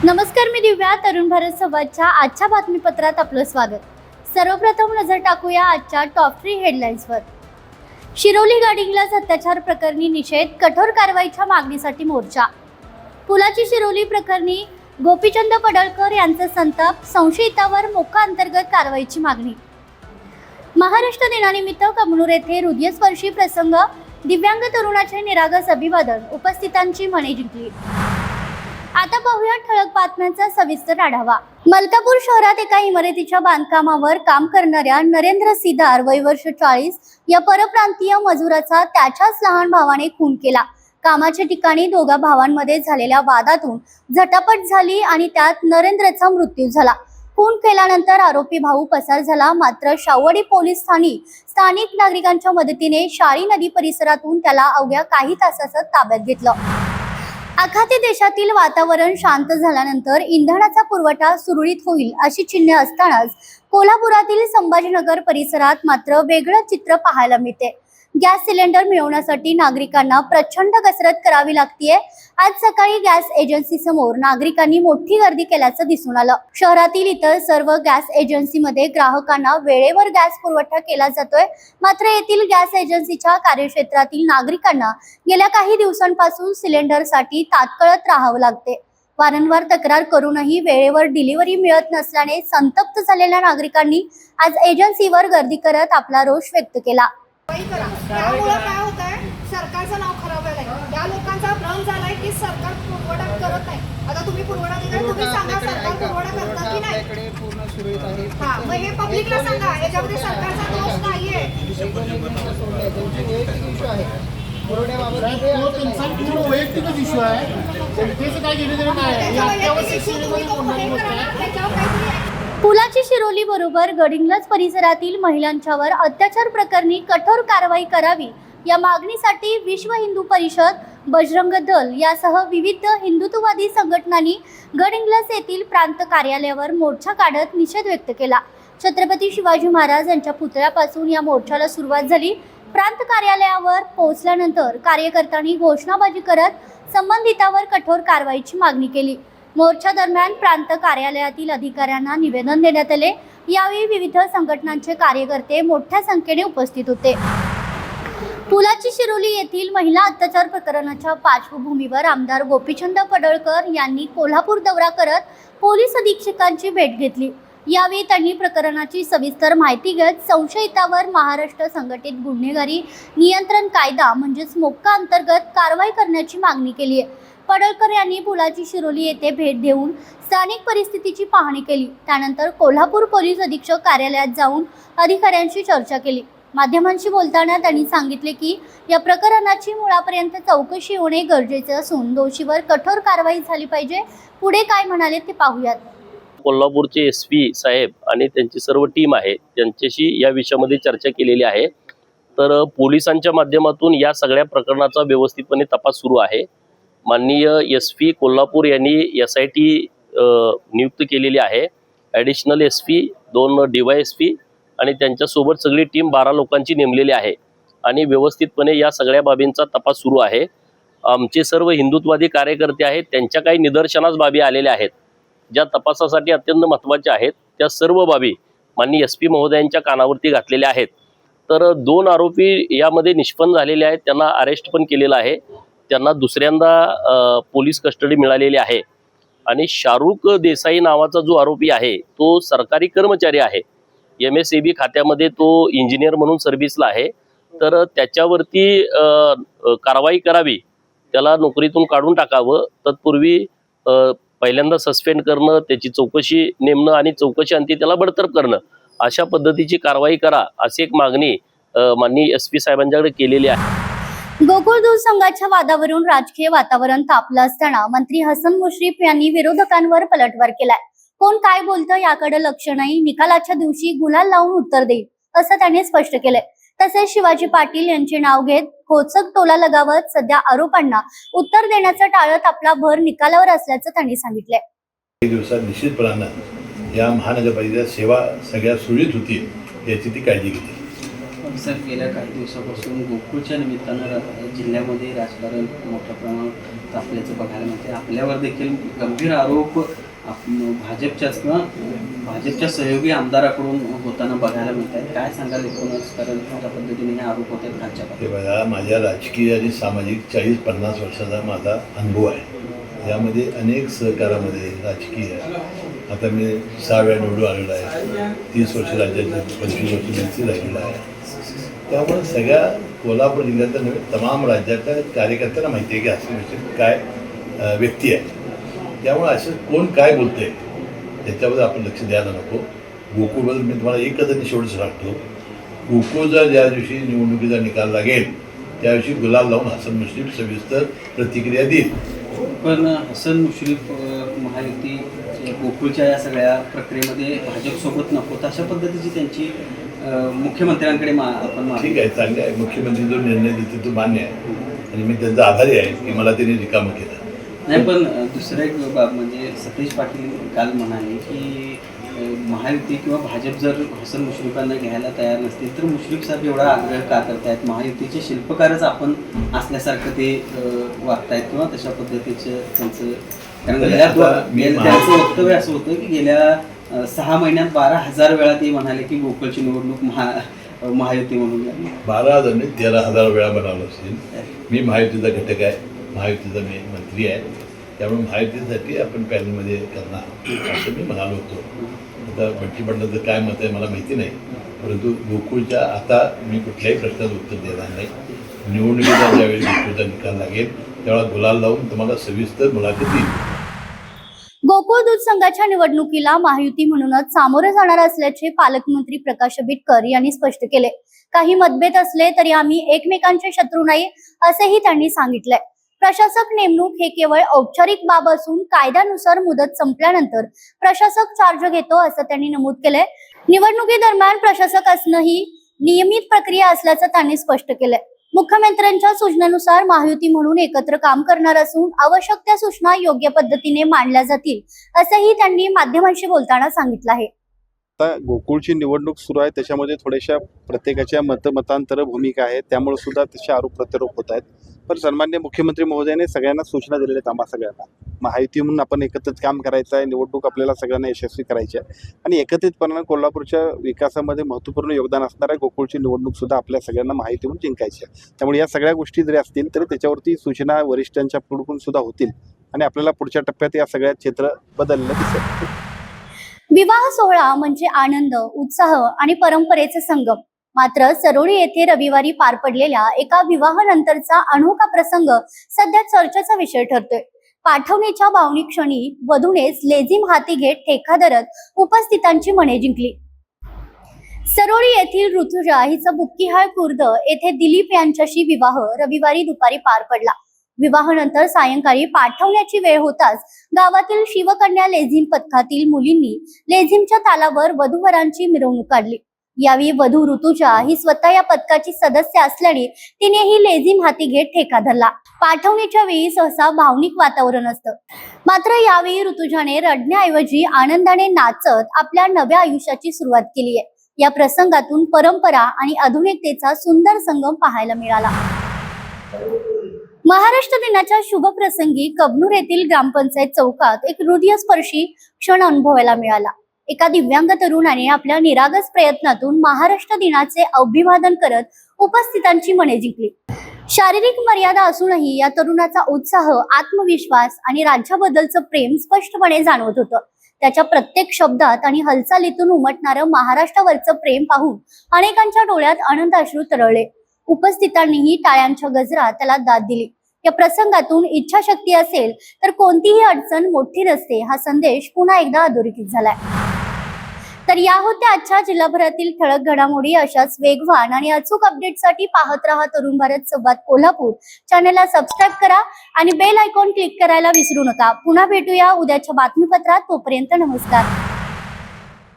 नमस्कार, मी दिव्या. तरुण भारत संवादच्या आजच्या बातमीपत्रात आपलं स्वागत. सर्वप्रथम नजर टाकूया आजच्या टॉप 3 हेडलाईन्सवर. शिरोली गाडिंगलाच अत्याचार प्रकरणी निषेध, कठोर कारवाईच्या मागणीसाठी मोर्चा. पुलाची शिरोली प्रकरणी गोपीचंद पडळकर यांचा संताप, संशयितावर मोक्का अंतर्गत कारवाईची मागणी. महाराष्ट्र दिनानिमित्त कमनूर येथे हृदयस्पर्शी प्रसंग, दिव्यांग तरुणाचे निरागस अभिवादन, उपस्थितांची मने जिंकली. आता पाहूया ठळक बातम्यांचा सविस्तर आढावा. मलकापूर शहरात एका इमारतीच्या बांधकामावर काम करणाऱ्या नरेंद्र सिदार वय वर्ष 40 या परप्रांतीय मजुराचा त्याच्याच लहान भावाने खून केला. कामाच्या ठिकाणी दोघा भावांमध्ये झालेल्या वादातून झटापट झाली आणि त्यात नरेंद्रचा मृत्यू झाला. खून केल्यानंतर आरोपी भाऊ पसार झाला. मात्र शाहूवाडी पोलीस ठाणी स्थानिक नागरिकांच्या मदतीने शाळी नदी परिसरातून त्याला अवघ्या काही तासात ताब्यात घेतलं. आखाती देशातील वातावरण शांत झाल्यानंतर इंधनाचा पुरवठा सुरळीत होईल अशी चिन्हे असतानाच कोल्हापुरातील संभाजीनगर परिसरात मात्र वेगळं चित्र पाहायला मिळते. गॅस सिलेंडर मिळवण्यासाठी नागरिकांना प्रचंड कसरत करावी लागतीये. आज सकाळी गॅस एजन्सी समोर नागरिकांनी मोठी गर्दी केल्याचं दिसून आलं. शहरातील इतर सर्व गॅस एजन्सीमध्ये ग्राहकांना वेळेवर गॅस पुरवठा केला जातोय. मात्र येथील गॅस एजन्सीच्या कार्यक्षेत्रातील नागरिकांना गेल्या काही दिवसांपासून सिलेंडरसाठी ताटकळत राहावं लागते. वारंवार तक्रार करूनही वेळेवर डिलिव्हरी मिळत नसल्याने संतप्त झालेल्या नागरिकांनी आज एजन्सीवर गर्दी करत आपला रोष व्यक्त केला. त्यामुळे काय होतंय, सरकारचं नाव खराब आहे. त्या लोकांचा भ्रम झालाय की सरकार पुरवठा करत नाही. आता तुम्ही पुरवठा देताय, तुम्ही सांगा सरकार पुरवठा करतं की नाही. पूर्ण सुरळीत आहे. हा, मग हे पब्लिकला सांगा, याच्यामध्ये सरकारचा दोष नाहीये. वैयक्तिक इश्यू आहे. पुरवठ्याबाबत वैयक्तिकच इश्यू आहे. जनतेचं काय घेणं देणं नाही. पुलाची शिरोली बरोबर गडिंग्लज परिसरातील महिलांच्यावर अत्याचार प्रकरणी कठोर कारवाई करावी या मागणीसाठी विश्व हिंदू परिषद, बजरंग दल यासह विविध हिंदुत्ववादी संघटनांनी गडिंग्लज येथील प्रांत कार्यालयावर मोर्चा काढत निषेध व्यक्त केला. छत्रपती शिवाजी महाराज यांच्या पुतळ्यापासून या मोर्चाला सुरुवात झाली. प्रांत कार्यालयावर पोहोचल्यानंतर कार्यकर्त्यांनी घोषणाबाजी करत संबंधितावर कठोर कारवाईची मागणी केली. मोर्चा दरम्यान प्रांत कार्यालयातील अधिकाऱ्यांना निवेदन देण्यात आले. यावेळी विविध संघटनांचे कार्यकर्ते मोठ्या संख्येने उपस्थित होते. पुलाची शिरोली येथील महिला अत्याचार प्रकरणाच्या पार्श्वभूमीवर आमदार गोपीचंद पडळकर यांनी कोल्हापूर दौरा करत पोलीस अधीक्षकांची भेट घेतली. यावेळी त्यांनी प्रकरणाची सविस्तर माहिती घेत संशयितावर महाराष्ट्र संघटित गुन्हेगारी नियंत्रण कायदा म्हणजेच मोक्का अंतर्गत कारवाई करण्याची मागणी केली आहे. पडळकर यांनी पुलाची शिरोली येथे भेट देऊन स्थानिक परिस्थितीची पाहणी केली. त्यानंतर कोल्हापूर पोलीस अधीक्षक कार्यालयात जाऊन अधिकाऱ्यांशी चर्चा केली. माध्यमांशी बोलताना त्यांनी सांगितले की या प्रकरणाची मुळापर्यंत चौकशी होणे गरजेचे असून दोषीवर कठोर कारवाई झाली पाहिजे. पुढे काय म्हणाले ते पाहूयात. कोल्हापूरचे SP साहेब आणि त्यांची सर्व टीम आहे, त्यांच्याशी या विषयामध्ये चर्चा केलेली आहे. तर पोलिसांच्या माध्यमातून या सगळ्या प्रकरणाचा व्यवस्थितपणे तपास सुरू आहे. माननीय SP कोल्हापूर यांनी SIT नियुक्त केलेली आहे. ॲडिशनल SP, 2 DYSP आणि त्यांच्यासोबत सगळी टीम 12 लोकांची नेमलेली आहे आणि व्यवस्थितपणे या सगळ्या बाबींचा तपास सुरू आहे. आमचे सर्व हिंदुत्ववादी कार्यकर्ते आहेत, त्यांच्या काही निदर्शनास बाबी आलेल्या आहेत ज्या तपासासाठी अत्यंत महत्त्वाच्या आहेत. त्या सर्व बाबी माननीय SP महोदयांच्या कानावरती घातलेल्या आहेत. तर 2 आरोपी यामध्ये निष्पन्न झालेले आहेत, त्यांना अरेस्ट पण केलेलं आहे. त्यांना दुसऱ्यांदा पोलीस कस्टडी मिळालेली आहे. आणि शाहरुख देसाई नावाचा जो आरोपी आहे तो सरकारी कर्मचारी आहे. MSAB खात्यामध्ये तो इंजिनियर म्हणून सर्व्हिसला आहे. तर त्याच्यावरती कारवाई करावी, त्याला नोकरीतून काढून टाकावं. तत्पूर्वी पहिल्यांदा सस्पेंड करणं, त्याची चौकशी नेमणं आणि चौकशी अंती त्याला बडतर्फ करणं, अशा पद्धतीची कारवाई करा अशी एक मागणी माननीय SP साहेबांच्याकडे केलेली आहे. गोकुळ दूध संघाच्या वादावरून राजकीय वातावरण तापलं असताना मंत्री हसन मुश्रीफ यांनी विरोधकांवर पलटवार केलाय. कोण काय बोलतं याकडे लक्ष नाही, निकालाच्या दिवशी गुलाल लावून उत्तर देईल असं त्यांनी स्पष्ट केलंय. तसेच शिवाजी पाटील यांचे नाव घेत खोचक टोला लगावत सध्या आरोपांना उत्तर देण्याचं टाळत आपला भर निकालावर असल्याचं त्यांनी सांगितलंय. काही दिवसात निश्चितपणानं या महानगरपालिकेच्या सेवा सगळ्या सुरळीत होतील याची ती काळजी घेतली. सर, गेल्या काही दिवसापासून गोकुळच्या निमित्तानं जिल्ह्यामध्ये राजकारण मोठ्या प्रमाणात तापल्याचं बघायला मिळते. आपल्यावर देखील गंभीर आरोप भाजपच्याच किंवा भाजपच्या सहयोगी आमदाराकडून होताना बघायला मिळत आहेत. काय सांगाल एकूणच, कारण त्या पद्धतीने हे आरोप होत आहेत खालच्या हे बघा, माझ्या राजकीय आणि सामाजिक 40-50 वर्षाचा माझा अनुभव आहे. यामध्ये अनेक सहकारामध्ये राजकीय आता मी 6 वेळा निवडून आलेलो आहे. 30 वर्ष राज्याचे 25 वर्ष मंत्री राहिलेला आहे. त्यामुळे सगळ्या कोल्हापूर जिल्ह्यातल्या नव्हे, तमाम राज्यातल्या कार्यकर्त्यांना माहिती आहे की असं काय व्यक्ती आहे. त्यामुळे असं कोण काय बोलतंय त्याच्याबद्दल आपण लक्ष द्यायला नको. गोकुळबद्दल मी तुम्हाला एकच आणि शेवटच सांगतो, गोकुळचा ज्या दिवशी निवडणुकीचा निकाल लागेल त्या दिवशी गुलाब लावून हसन मुश्रीफ सविस्तर प्रतिक्रिया देईल. पण हसन मुश्रीफ महायुती गोकुळच्या या सगळ्या प्रक्रियेमध्ये भाजपसोबत नको अशा पद्धतीची त्यांची मुख्यमंत्र्यांकडे आपण ठीक आहे, चांगले आहे. मुख्यमंत्री जो निर्णय देते तो मान्य आहे आणि मी त्यांचा आभारी आहे की मला त्यांनी रिकामं केलं. नाही, पण दुसरं एक बाब म्हणजे सतीश पाटील काल म्हणाले की महायुती किंवा भाजप जर हसन मुश्रीफांना घ्यायला तयार नसतील तर मुश्रीफ साहेब एवढा आग्रह का करतायत? महायुतीचे शिल्पकारच आपण असल्यासारखं ते वागतायत किंवा तशा पद्धतीचं त्यांचं, कारण त्यांचं वक्तव्य असं होतं की गेल्या 6 महिन्यात 12,000 वेळा ते म्हणाले की गोकुळची निवडणूक महायुती म्हणून झाली. 12,000 नाही 13,000 वेळा बनावलं असेल. मी महायुतीचा घटक आहे, महायुतीचा मी मंत्री आहे. त्यामुळे महायुतीसाठी आपण पॅनलमध्ये करणार असं मी म्हणालो होतो. आता बंटी पाटलाचं काय मत आहे मला माहिती नाही, परंतु गोकुळच्या आता मी कुठल्याही प्रश्नाचं उत्तर देणार नाही. निवडणुकीचा ज्यावेळी गोकुळचा निकाल लागेल त्यावेळेला गुलाल लावून तुम्हाला सविस्तर मुलाखत देईल. गोकुळ दूध संघाच्या निवडणुकीला महायुती म्हणूनच सामोरे जाणार असल्याचे पालकमंत्री प्रकाश आंबेडकर यांनी स्पष्ट केले. काही मतभेद असले तरी आम्ही एकमेकांचे शत्रू नाही असेही त्यांनी सांगितले. प्रशासक नेमणूक हे केवळ औपचारिक बाब असून कायद्यानुसार मुदत संपल्यानंतर प्रशासक चार्ज घेतो असं त्यांनी नमूद केलंय. निवडणुकीदरम्यान प्रशासक असणं ही नियमित प्रक्रिया असल्याचं त्यांनी स्पष्ट केलंय. मुख्यमंत्र्यांच्या सूचनेनुसार महायुती म्हणून एकत्र काम करणार असून आवश्यक त्या सूचना योग्य पद्धतीने मांडल्या जातील असंही त्यांनी माध्यमांशी बोलताना सांगितलं आहे. आता गोकुळची निवडणूक सुरू आहे, त्याच्यामध्ये थोड्याशा प्रत्येकाच्या मतांतर भूमिका आहेत, त्यामुळे सुद्धा तसे आरोप प्रत्यारोप होत आहेत. पण सन्माननीय मुख्यमंत्री महोदयाने सगळ्यांना सूचना दिलेल्या आहेत. आम्हा सगळ्यांना महायुती म्हणून आपण एकत्रित काम करायचं आहे, निवडणूक आपल्याला सगळ्यांना यशस्वी करायची आहे आणि एकत्रितपणाने कोल्हापूरच्या विकासामध्ये महत्त्वपूर्ण योगदान असणाऱ्या गोकुळची निवडणूक सुद्धा आपल्या सगळ्यांना महायुती म्हणून जिंकायची आहे. त्यामुळे या सगळ्या गोष्टी जरी असतील तरी त्याच्यावरती सूचना वरिष्ठांच्या कडून सुद्धा होतील आणि आपल्याला पुढच्या टप्प्यात या सगळ्या चित्र बदललं दिसेल. विवाह सोहळा म्हणजे आनंद, उत्साह आणि परंपरेचे संगम. मात्र सरोळी येथे रविवारी पार पडलेल्या एका विवाहानंतरचा अनोखा प्रसंग सध्या चर्चेचा विषय ठरतोय. पाठवणीच्या भावनिक क्षणी वधूनेच लेझीम हाती घेत ठेका धरत उपस्थितांची मने जिंकली. सरोळी येथील ऋतुजा हिचा बुक्कीहाळ खुर्द येथे दिलीप यांच्याशी विवाह रविवारी दुपारी पार पडला. विवाहानंतर सायंकाळी पाठवण्याची वेळ होताच गावातील शिवकन्या लेझीम पथकातील मुलींनी लेझीमच्या तालावर वधूवरांची मिरवणूक काढली. यावेळी वधू ऋतुजा ही स्वतः या पथकाची सदस्य असल्याने तिनेही लेझीम हाती घेत ठेका धरला. पाठवणीच्या वेळी सहसा भावनिक वातावरण असतं, मात्र यावेळी ऋतुजाने रडण्याऐवजी आनंदाने नाचत आपल्या नव्या आयुष्याची सुरुवात केली आहे. या प्रसंगातून परंपरा आणि आधुनिकतेचा सुंदर संगम पाहायला मिळाला. महाराष्ट्र दिनाच्या शुभ प्रसंगी कबनूर येथील ग्रामपंचायत चौकात एक हृदयस्पर्शी क्षण अनुभवायला मिळाला. एका दिव्यांग तरुणाने आपल्या निरागस प्रयत्नातून महाराष्ट्र दिनाचे अभिवादन करत उपस्थितांची मने जिंकली. शारीरिक मर्यादा असूनही या तरुणाचा उत्साह, आत्मविश्वास आणि राज्याबद्दलचं प्रेम स्पष्टपणे जाणवत होतं. त्याच्या प्रत्येक शब्दात आणि हालचालीतून उमटणारं महाराष्ट्रावरचं प्रेम पाहून अनेकांच्या डोळ्यात आनंदाश्रू तरळले. उपस्थितांनीही टाळ्यांच्या गजरात त्याला दाद दिली. या प्रसंगातून इच्छाशक्ती असेल तर कोणतीही अडचण मोठी नसते हा संदेश पुन्हा एकदा अधोरेखित झालाय. तर या होत्या आजच्या जिल्हाभरातील ठळक घडामोडी. अशाच वेगवान आणि अचूक अपडेटसाठी पाहत रहा तरुण भारत संवाद कोल्हापूर. चॅनलला सबस्क्राईब करा आणि बेल आयकॉन क्लिक करायला विसरू नका. पुन्हा भेटूया उद्याच्या बातमीपत्रात. तोपर्यंत नमस्कार.